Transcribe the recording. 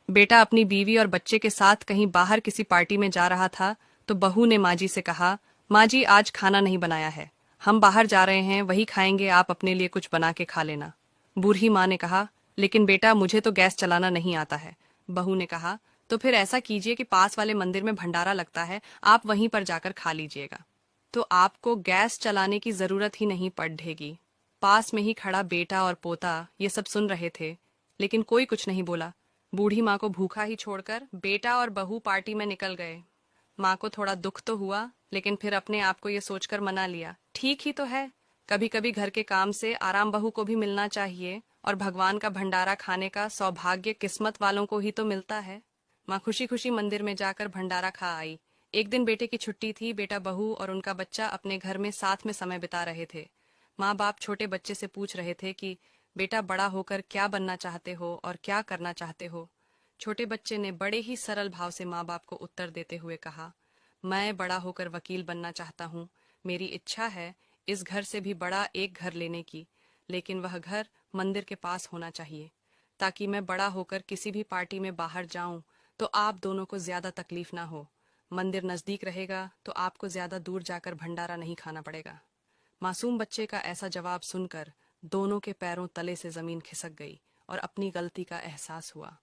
बेटा अपनी बीवी और बच्चे के साथ कहीं बाहर किसी पार्टी में जा रहा था तो बहू ने माँ जी से कहा, माँ जी आज खाना नहीं बनाया है, हम बाहर जा रहे हैं, वही खाएंगे, आप अपने लिए कुछ बना के खा लेना। बूढ़ी माँ ने कहा, लेकिन बेटा मुझे तो गैस चलाना नहीं आता है। बहू ने कहा, तो फिर ऐसा कीजिए कि पास वाले मंदिर में भंडारा लगता है, आप वहीं पर जाकर खा लीजिएगा। तो आपको गैस चलाने की जरूरत ही नहीं पड़ेगी। पास में ही खड़ा बेटा और पोता ये सब सुन रहे थे, लेकिन कोई कुछ नहीं बोला। बूढ़ी माँ को भूखा ही छोड़कर बेटा और बहू पार्टी में निकल गए। माँ को थोड़ा दुख तो हुआ, लेकिन फिर अपने आप को ये सोचकर मना लिया, ठीक ही तो है, कभी कभी घर के काम से आराम बहू को भी मिलना चाहिए, और भगवान का भंडारा खाने का सौभाग्य किस्मत वालों को ही तो मिलता है। माँ खुशी खुशी मंदिर में जाकर भंडारा खा आई। एक दिन बेटे की छुट्टी थी, बेटा बहू और उनका बच्चा अपने घर में साथ में समय बिता रहे थे। माँ बाप छोटे बच्चे से पूछ रहे थे कि बेटा बड़ा होकर क्या बनना चाहते हो और क्या करना चाहते हो। छोटे बच्चे ने बड़े ही सरल भाव से माँ बाप को उत्तर देते हुए कहा, मैं बड़ा होकर वकील बनना चाहता हूँ। मेरी इच्छा है इस घर से भी बड़ा एक घर लेने की, लेकिन वह घर मंदिर के पास होना चाहिए, ताकि मैं बड़ा होकर किसी भी पार्टी में बाहर जाऊं तो आप दोनों को ज्यादा तकलीफ ना हो। मंदिर नजदीक रहेगा तो आपको ज्यादा दूर जाकर भंडारा नहीं खाना पड़ेगा। मासूम बच्चे का ऐसा जवाब सुनकर दोनों के पैरों तले से जमीन खिसक गई और अपनी गलती का एहसास हुआ।